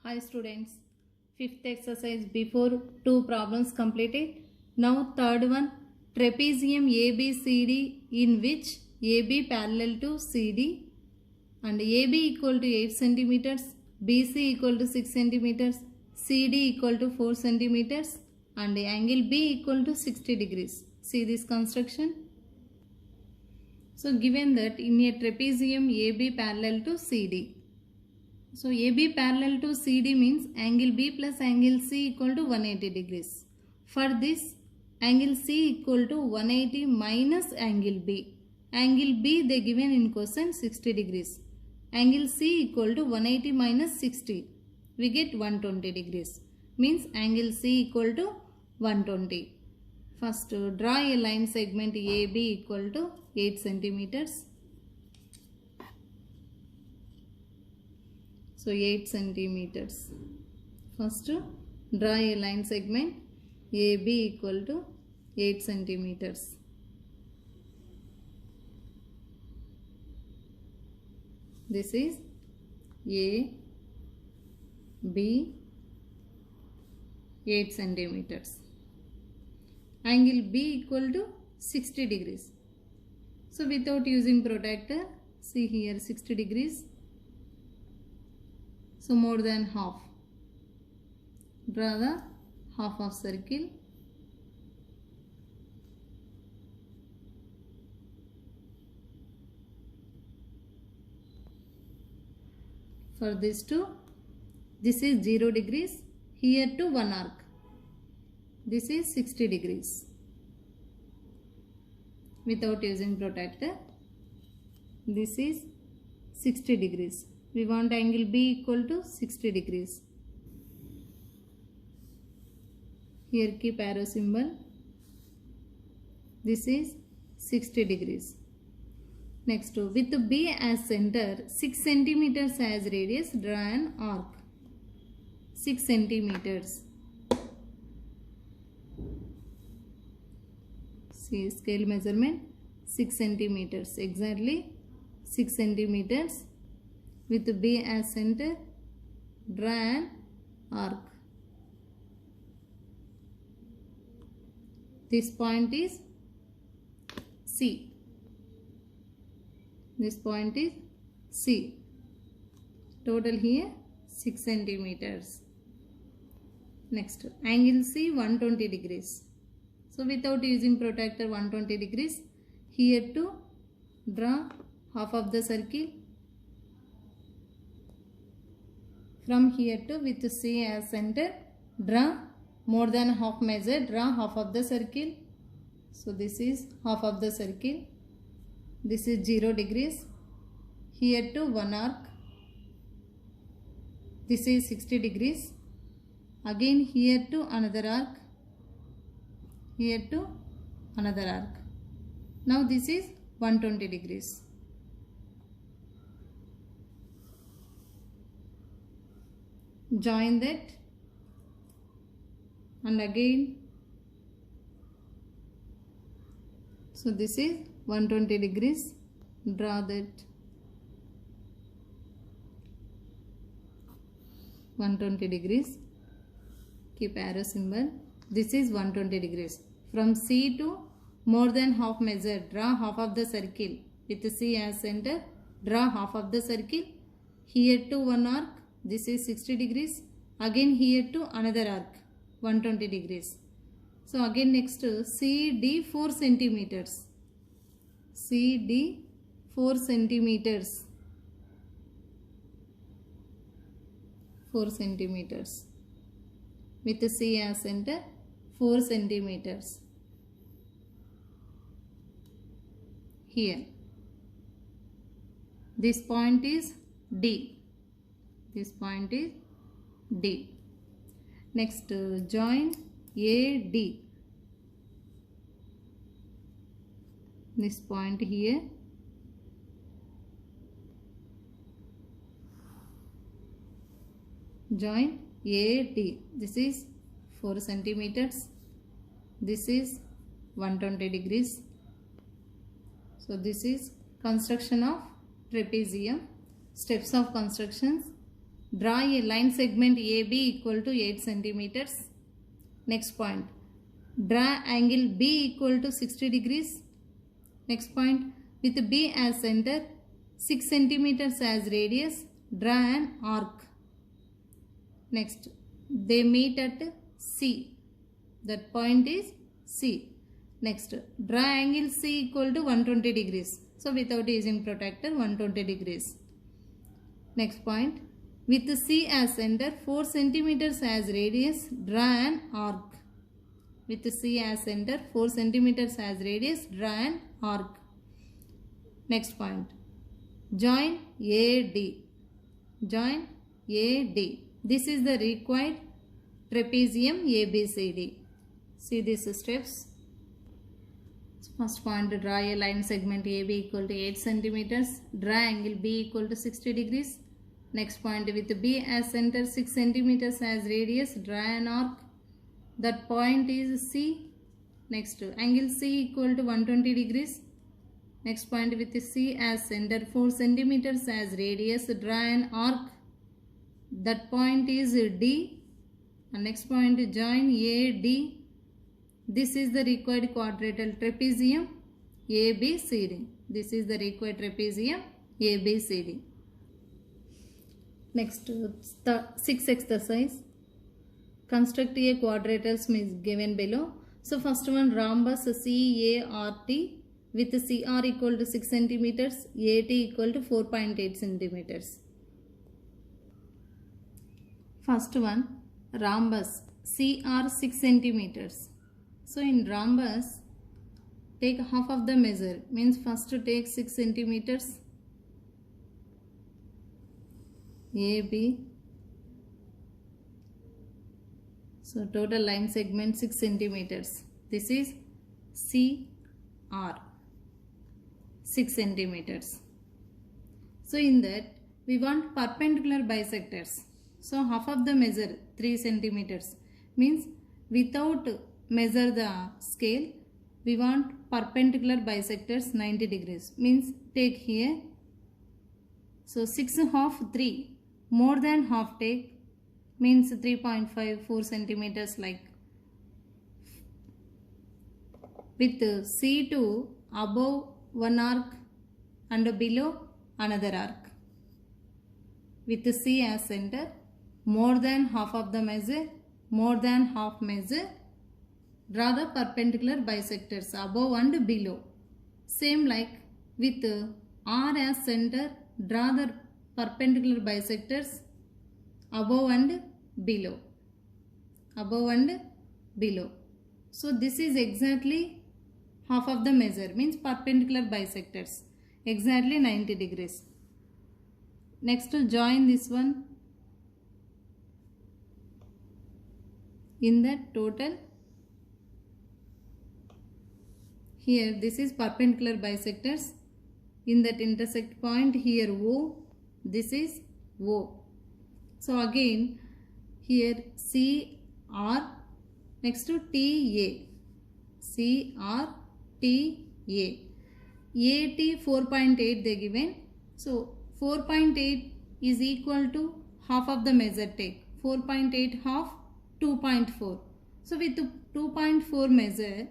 Hi students, fifth exercise before two problems completed. Now third one, trapezium ABCD in which AB parallel to CD and AB equal to 8 centimeters, BC equal to 6 centimeters, CD equal to 4 centimeters and angle B equal to 60 degrees. See this construction. So given that in a trapezium AB parallel to CD. So AB parallel to CD means angle B plus angle C equal to 180 degrees. For this, angle C equal to 180 minus angle B. Angle B they given in question 60 degrees. Angle C equal to 180 minus 60. We get 120 degrees. Means angle C equal to 120. First, draw a line segment AB equal to 8 centimeters. So 8 centimeters. First, draw a line segment AB equal to 8 centimeters. This is A, B, 8 centimeters. Angle B equal to 60 degrees. So without using protractor, see here 60 degrees. So more than half. Draw the half of circle. For this to, this is 0 degrees. Here to one arc. This is 60 degrees. Without using protractor. This is 60 degrees. We want angle B equal to 60 degrees. Here keep arrow symbol. This is 60 degrees. Next, with B as center, 6 centimeters as radius, draw an arc. 6 centimeters. See scale measurement 6 centimeters. Exactly 6 centimeters. With B as center, draw an arc. This point is C. This point is C. Total here 6 centimeters. Next, angle C 120 degrees. So without using protractor 120 degrees, here to draw half of the circle. From here to with C as center, draw more than half measure, draw half of the circle. So this is half of the circle. This is 0 degrees. Here to one arc. This is 60 degrees. Again here to another arc. Here to another arc. Now this is 120 degrees. Join that and again. So this is 120 degrees. Draw that 120 degrees. Keep arrow symbol. This is 120 degrees. From C to more than half measure, draw half of the circle. With C as center, draw half of the circle. Here to one arc. This is 60 degrees. Again here to another arc, 120 degrees. So again next CD 4 centimeters. CD 4 centimeters. 4 centimeters. With C as center, 4 centimeters. Here. This point is D. This point is D. Next, join AD. This point here. Join AD. This is 4 centimeters. This is 120 degrees. So this is construction of trapezium. Steps of constructions. Draw a line segment AB equal to 8 centimeters. Next point. Draw angle B equal to 60 degrees. Next point. With B as center, 6 centimeters as radius, draw an arc. Next. They meet at C. That point is C. Next. Draw angle C equal to 120 degrees. So without using protractor, 120 degrees. Next point. With C as center, 4 centimeters as radius, draw an arc. With C as center, 4 centimeters as radius, draw an arc. Next point. Join AD. Join AD. This is the required trapezium ABCD. See these steps. First point, to draw a line segment AB equal to 8 centimeters. Draw angle B equal to 60 degrees. Next point, with B as center, 6 centimeters as radius, draw an arc. That point is C. Next, angle C equal to 120 degrees. Next point, with C as center, 4 centimeters as radius, draw an arc. That point is D. And next point, join AD. This is the required quadrilateral trapezium ABCD. This is the required trapezium ABCD. Next, the sixth exercise. Construct a quadrilateral is given below. So first one, rhombus CART with CR equal to 6 centimeters, AT equal to 4.8 centimeters. First one, rhombus CR 6 centimeters. So in rhombus, take half of the measure. Means first to take 6 centimeters. AB. So total line segment 6 centimeters. This is CR. 6 centimeters. So in that we want perpendicular bisectors. So half of the measure 3 centimeters. Means without measure the scale, we want perpendicular bisectors 90 degrees. Means take here. So 6 half 3. More than half take. Means 3.5 4 centimeters like. With C2 above one arc and below another arc. With C as center, more than half of the measure, more than half measure. Draw the perpendicular bisectors above and below. Same like with R as center, draw the perpendicular bisectors above and below. Above and below. So this is exactly half of the measure, means perpendicular bisectors. Exactly 90 degrees. Next to join this one. In that total, here this is perpendicular bisectors. In that intersect point here O, this is O. So again here CR, next to TA. CR, TA. AT 4.8 they given. So 4.8 is equal to half of the measure take. 4.8 half 2.4. So with 2.4 measure,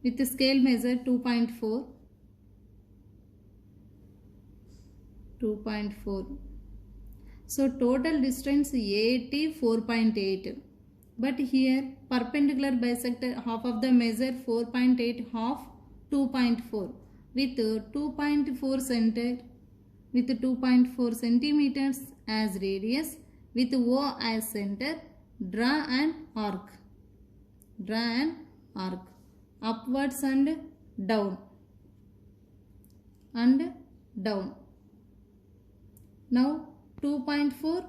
with the scale measure 2.4. 2.4. So total distance AT 4.8. But here perpendicular bisector half of the measure 4.8 half 2.4. With 2.4 center, with 2.4 centimeters as radius, with O as center, draw an arc. Draw an arc. Upwards and down. And down. Now 2.4,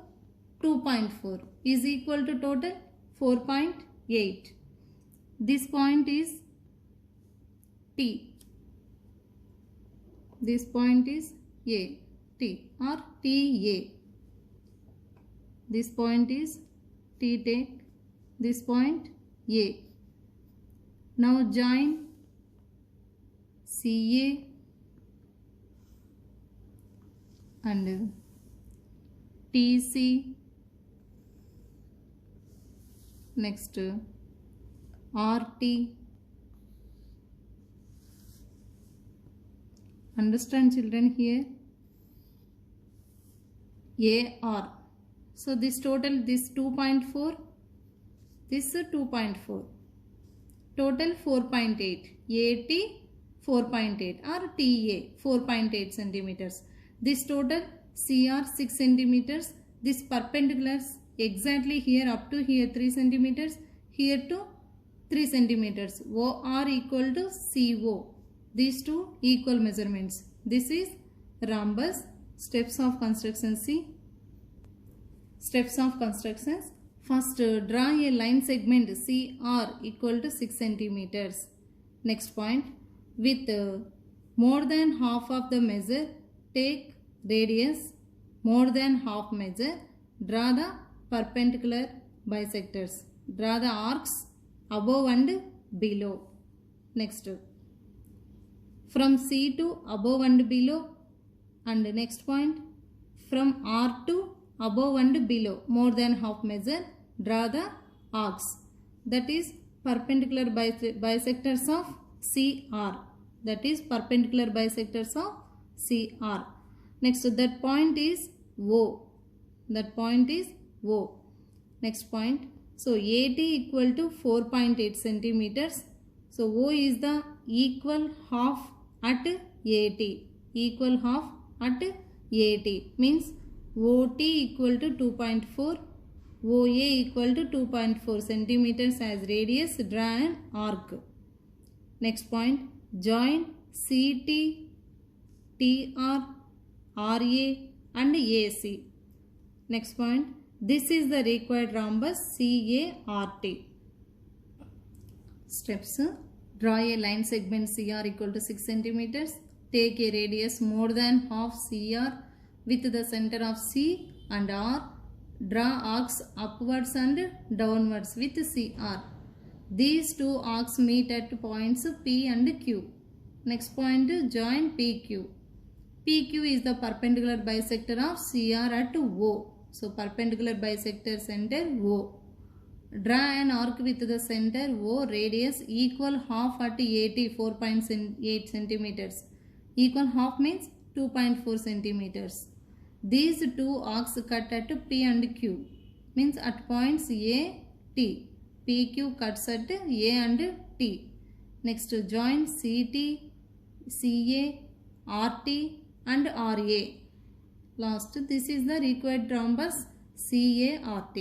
2.4 is equal to total 4.8. This point is T. This point is A, T or TA. This point is T take. This point A. Now join CA and TC, next RT. Understand children here? AR. So this total, this 2.4, this 2.4. Total 4.8. AT 4.8 or TA 4.8 centimeters. This total CR 6 centimeters. This perpendiculars exactly here up to here 3 centimeters, here to 3 centimeters. OR equal to CO. These two equal measurements. This is rhombus. Steps of construction. See. Steps of constructions. First, draw a line segment CR equal to 6 centimeters. Next point, with more than half of the measure, take radius more than half measure. Draw the perpendicular bisectors. Draw the arcs above and below. Next, from C to above and below. And next point, from R to above and below, more than half measure, draw the arcs. That is perpendicular bisectors of CR. That is perpendicular bisectors of CR. Next, that point is O. That point is O. Next point. So, AT equal to 4.8 centimeters. So, O is the equal half at AT. Equal half at AT means OT equal to 2.4, OA equal to 2.4 centimeters as radius. Draw an arc. Next point, join CT, TR, RA and AC. Next point, this is the required rhombus CART. Steps, draw a line segment CR equal to 6 centimeters. Take a radius more than half CR with the center of C and R. Draw arcs upwards and downwards with CR. These two arcs meet at points P and Q. Next point, join PQ. PQ is the perpendicular bisector of CR at O. So, perpendicular bisector center O. Draw an arc with the center O, radius equal half at 4.8 centimeters. Equal half means 2.4 centimeters. These two arcs cut at P and Q, means at points A, T. PQ cuts at A and T. Next, join CT, CA, RT and RA. Last, this is the required rhombus CART.